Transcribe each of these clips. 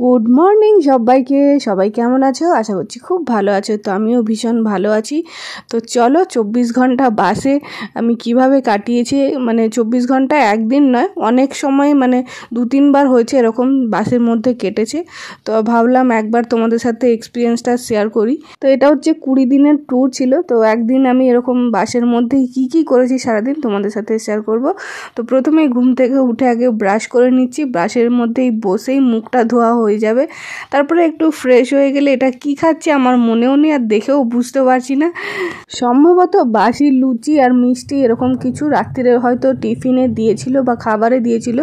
Good morning সবাইকে। সবাই কেমন আছো? আশা করছি খুব ভালো আছো। তো আমিও ভীষণ ভালো আছি। তো চলো 24 ঘন্টা বাসে আমি কিভাবে কাটিয়েছি, মানে 24 ঘন্টা একদিন নয়, অনেক সময় মানে 2-3 বার হয়েছে এরকম বাসের মধ্যে কেটেছে। তো ভাবলাম একবার তোমাদের সাথে এক্সপিরিয়েন্সটা শেয়ার করি। তো এটা হচ্ছে 20 দিনের ট্যুর ছিল। তো একদিন আমি এরকম বাসের মধ্যে কি করেছি সারাদিন তোমাদের সাথে শেয়ার করব। তো প্রথমেই ঘুম থেকে উঠে আগে ব্রাশ করে নিচ্ছি। ব্রাশের মধ্যেই বসেই মুখটা ধোয়া হয়ে যাবে। তারপরে একটু ফ্রেশ হয়ে গেলে এটা কি খাচ্ছি আমার মনেও নেই আর দেখেও বুঝতে পারছি না। সম্ভবত বাসি লুচি আর মিষ্টি এরকম কিছু রাত্রিরে হয়তো টিফিনে দিয়েছিল বা খাবারে দিয়েছিল।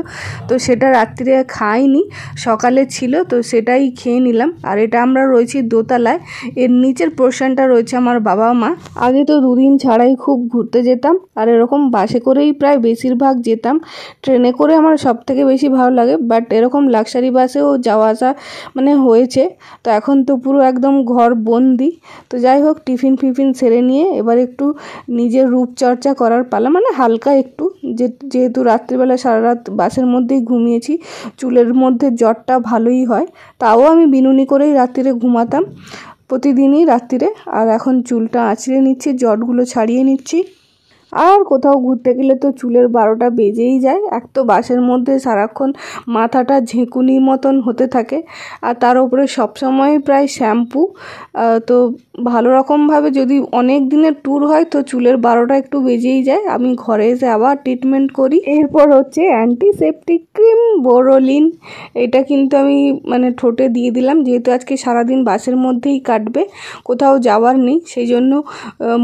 তো সেটা রাত্রিরে খাইনি, সকালে ছিল, তো সেটাই খেয়ে নিলাম। আর এটা আমরা রয়েছি দোতলায়, এর নিচের পোর্শনটা রয়েছে আমার বাবা মা। আগে তো 2 দিন ছাড়াই খুব ঘুরতে যেতাম, আর এরকম বাসে করেই প্রায় বেশিরভাগ যেতাম। ট্রেনে করে আমার সব থেকে বেশি ভালো লাগে, বাট এরকম লাক্সারি বাসেও যাওয়া আসা মানে হয়েছে। তো এখন তো পুরো একদম ঘর বন্দি। তো যাই হোক, টিফিন সেরে নিয়ে এবার একটু নিজের রূপচর্চা করার পালা, মানে হালকা একটু, যেহেতু রাত্রিবেলা সারা রাত বাসের মধ্যেই ঘুমিয়েছি, চুলের মধ্যে জটটা ভালোই হয়। তাও আমি বিনুনি করেই রাত্রিরে ঘুমাতাম প্রতিদিনই রাত্রিরে। আর এখন চুলটা আঁচড়ে নিচ্ছি, জটগুলো ছাড়িয়ে নিচ্ছি। আর কোথাও ঘুরতে গেলে তো চুলের 12টা বেজেই যায়। এক তো বাসের মধ্যে সারাক্ষণ মাথাটা ঝেঁকুনি মতন হতে থাকে, আর তার উপরে সবসময় প্রায় শ্যাম্পু। তো ভালো রকমভাবে যদি অনেক দিনের ট্যুর হয় তো চুলের 12টা একটু বেজেই যায়। আমি ঘরে এসে আবার ট্রিটমেন্ট করি। এরপর হচ্ছে অ্যান্টিসেপটিক ক্রিম বোরোলিন। এটা কিন্তু আমি মানে ঠোঁটে দিয়ে দিলাম, যেহেতু আজকে সারাদিন বাসের মধ্যেই কাটবে, কোথাও যাওয়ার নেই। সেই জন্য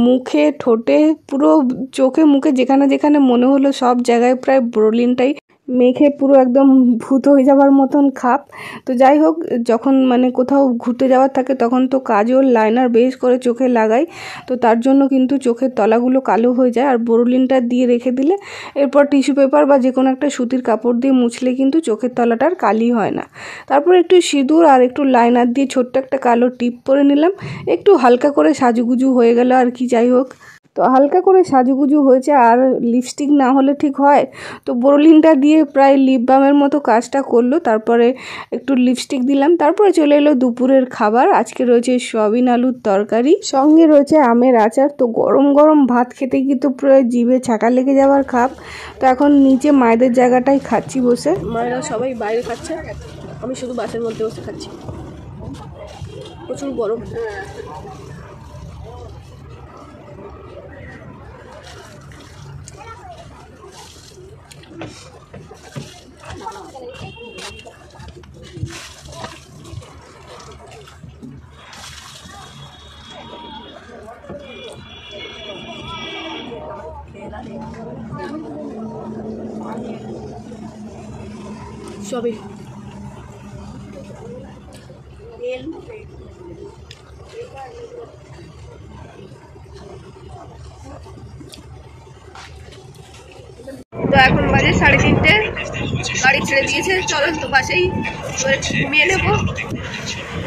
মুখে, ঠোঁটে, পুরো চোখে মুখে যেখানে যেখানে মনে হলো সব জায়গায় প্রায় বোরোলিনটাই মেখে পুরো একদম ভূত হয়ে যাওয়ার মতন খাপ। তো যাই হোক, যখন মানে কোথাও ঘুরতে যাওয়ার থাকে তখন তো কাজল লাইনার বেশ করে চোখে লাগাই। তো তার জন্য কিন্তু চোখের তলাগুলো কালো হয়ে যায়। আর বোরোলিনটা দিয়ে রেখে দিলে এরপর টিস্যু পেপার বা যে কোনো একটা সুতির কাপড় দিয়ে মুছলে কিন্তু চোখের তলাটার কালি হয় না। তারপর একটু সিঁদুর আর একটু লাইনার দিয়ে ছোট্ট একটা কালো টিপ পরে নিলাম। একটু হালকা করে সাজুগুজু হয়ে গেল আর কি। যাই হোক, তো হালকা করে সাজুগুজু হয়েছে। আর লিপস্টিক না হলে ঠিক হয়, তো বোরোলিনটা দিয়ে প্রায় লিপ বামের মতো কাজটা করলো। তারপরে একটু লিপস্টিক দিলাম। তারপরে চলে এলো দুপুরের খাবার। আজকে রয়েছে সয়াবিন আলুর তরকারি, সঙ্গে রয়েছে আমের আচার। তো গরম গরম ভাত খেতে কি তো পুরো জিভে ছাকা লেগে যাওয়ার খাপ। তো এখন নিচে মায়েদের জায়গাটাই খাচ্ছি বসে। মায়েরা সবাই বাইরে খাচ্ছে, আমি শুধু বাসের মধ্যে বসে খাচ্ছি। প্রচুর গরম। সবই তো এখন বাজে 3:30, গাড়ি ছেড়ে দিয়েছে। চলো তো বাসেই ঘুমিয়ে নেবো।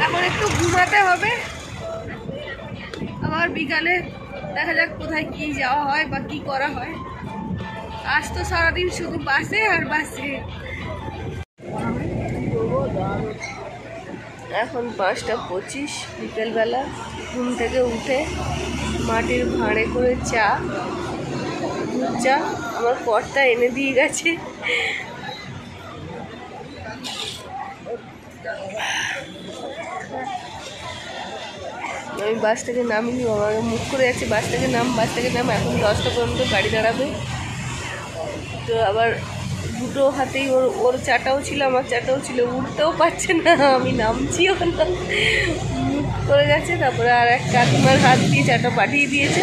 এখন একটু ঘুমাতে হবে, আবার বিকালে দেখা যাক কোথায় কি যাওয়া হয় বা কি করা হয়। আজ তো সারাদিন শুধু বাসে আর বাসে। এখন 5:25 বিকেলবেলা। ঘুম থেকে উঠে মাটির ভাঁড়ে করে চা, দুধ চা আমার কর্তা এনে দিয়ে গেছে। আমি বাস থেকে নামিনি, আমাকে মুখ করে যাচ্ছি বাস থেকে নাম। এখন 10টা পর্যন্ত গাড়ি দাঁড়াবে। তো আবার দুটো হাতেই ওর চাটাও ছিল, আমার চাটাও ছিল, উঠতেও পারছে না, আমি নামছিও না, মুখ করে গেছে। তারপরে আর এক কাকিমার হাত দিয়ে চাটা পাঠিয়ে দিয়েছে,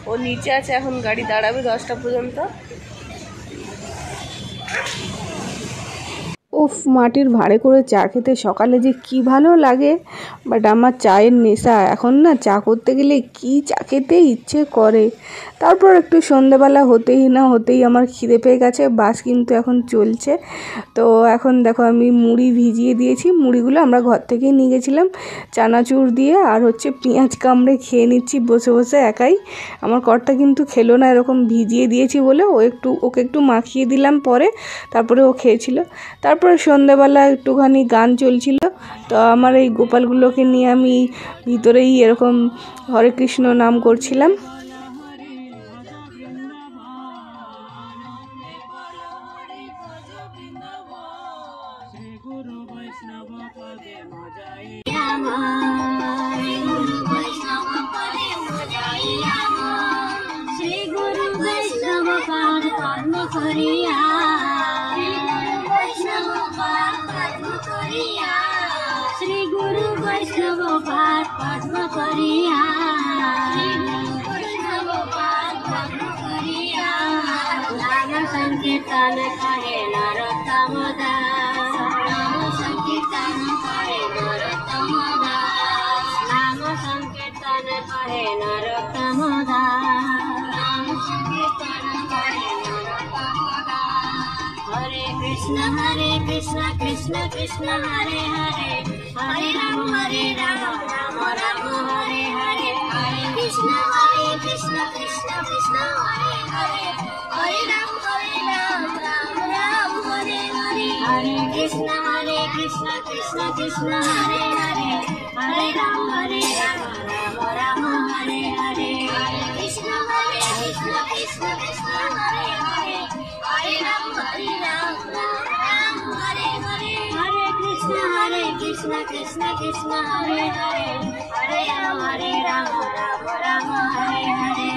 ও নিচে আছে। এখন গাড়ি দাঁড়াবে 10টা পর্যন্ত। উফ, মাটির ভাঁড়ে করে চা খেতে সকালে যে কি ভালো লাগে। বাট আমার চায়ের নেশা, এখন না চা করতে গেলে কি চা খেতে ইচ্ছে করে। তারপর একটু সন্ধ্যেবেলা হতেই আমার খিদে পেয়ে গেছে। বাস কিন্তু এখন চলছে। তো এখন দেখো আমি মুড়ি ভিজিয়ে দিয়েছি। মুড়িগুলো আমরা ঘর থেকেই নিয়ে গেছিলাম, চানাচুর দিয়ে আর হচ্ছে পেঁয়াজ কামড়ে খেয়ে নিচ্ছি বসে বসে একাই। আমার কর্তা কিন্তু খেলো না, এরকম ভিজিয়ে দিয়েছি বলে ওকে একটু মাখিয়ে দিলাম পরে, তারপরে ও খেয়েছিল। তারপরে সন্ধ্যাবেলা একটুখানি গান চলছিল, তো আমার এই গোপালগুলোকে নিয়ে আমি ভিতরেই এরকম হরে কৃষ্ণ নাম করছিলাম। श्री गुरु वैष्णव पाद पद्म करिया, नाम संकीर्तन करे नरोत्तम दास, नाम संकीर्तन करे नरोत्तम दास, नाम संकीर्तन करे नरोत्तम दास, नाम संकीर्तन करे नरोत्तम दास। हरे कृष्ण कृष्ण कृष्ण हरे हरे, हरे राम राम राम हरे हरे, हरे कृष्ण कृष्ण कृष्ण हरे हरे, हरे राम राम राम हरे हरे, हरे कृष्ण कृष्ण कृष्ण हरे हरे, हरे राम राम राम हरे हरे, हरे कृष्ण कृष्ण कृष्ण हरे हरे, हरे राम राम हरे हरे, हरे कृष्ण कृष्ण कृष्ण हरे हरे, हरे राम राम राम हरे हरे,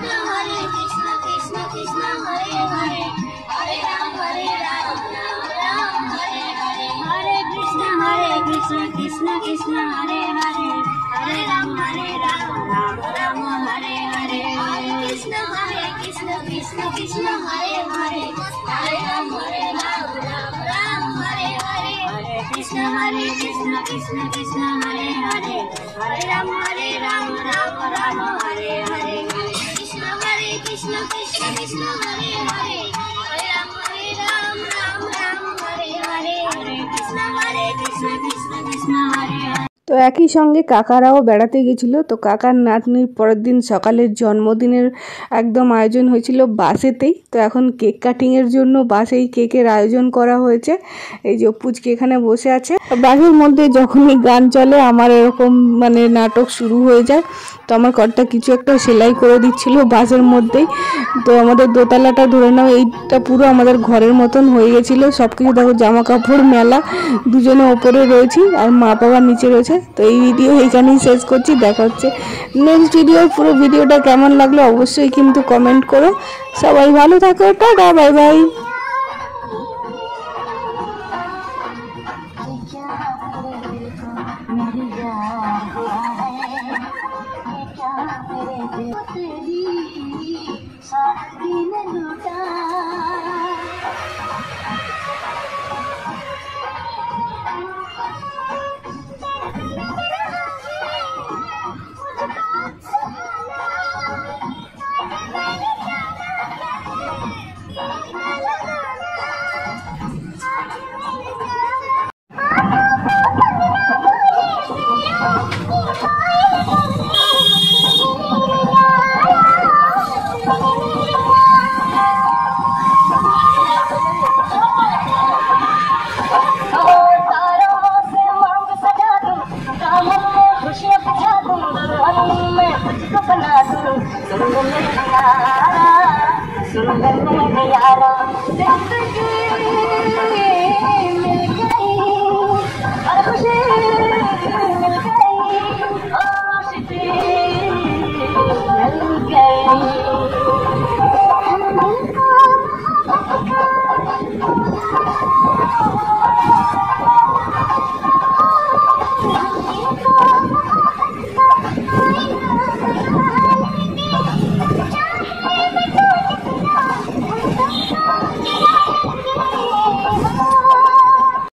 हरे कृष्ण कृष्ण कृष्ण हरे हरे, हरे राम राम हरे हरे, हरे कृष्ण कृष्ण कृष्ण हरे हरे, हरे राम राम हरे हरे, हरे कृष्ण कृष्ण कृष्ण हरे हरे, हरे राम राम हरे हरे, हरे कृष्ण कृष्ण कृष्ण हरे हरे, हरे राम राम हरे हरे, हरे कृष्ण कृष्ण कृष्ण हरे हरे, हरे राम राम हरे हरे, हरे कृष्ण कृष्ण हरे हरे। তো একই সঙ্গে কাকারাও বেড়াতে গেছিল। তো কাকার নাতনির পরের দিন সকালের জন্মদিনের একদম আয়োজন হয়েছিল বাসেতেই। তো এখন কেক কাটিংয়ের জন্য বাসেই কেকের আয়োজন করা হয়েছে। এই যে পুচকে এখানে বসে আছে। বাসের মধ্যে যখনই গান চলে আমার এরকম মানে নাটক শুরু হয়ে যায়। তো আমার কর্তা কিছু একটা সেলাই করে দিচ্ছিল বাসের মধ্যেই। তো আমাদের দোতলাটা ধরে নাও এইটা পুরো আমাদের ঘরের মতন হয়ে গেছিলো। সব কিছু দেখো, জামা কাপড় মেলা, দুজনে ওপরে রয়েছি আর মা বাবা নিচে রয়েছে। তো এই ভিডিও এইখানেই শেষ করছি। দেখা হচ্ছে নেক্সট ভিডিও। পুরো ভিডিওটা কেমন লাগলো অবশ্যই কিন্তু কমেন্ট করো। সবাই ভালো থাকো, টাটা, বাই বাই। सारा दिन लुटा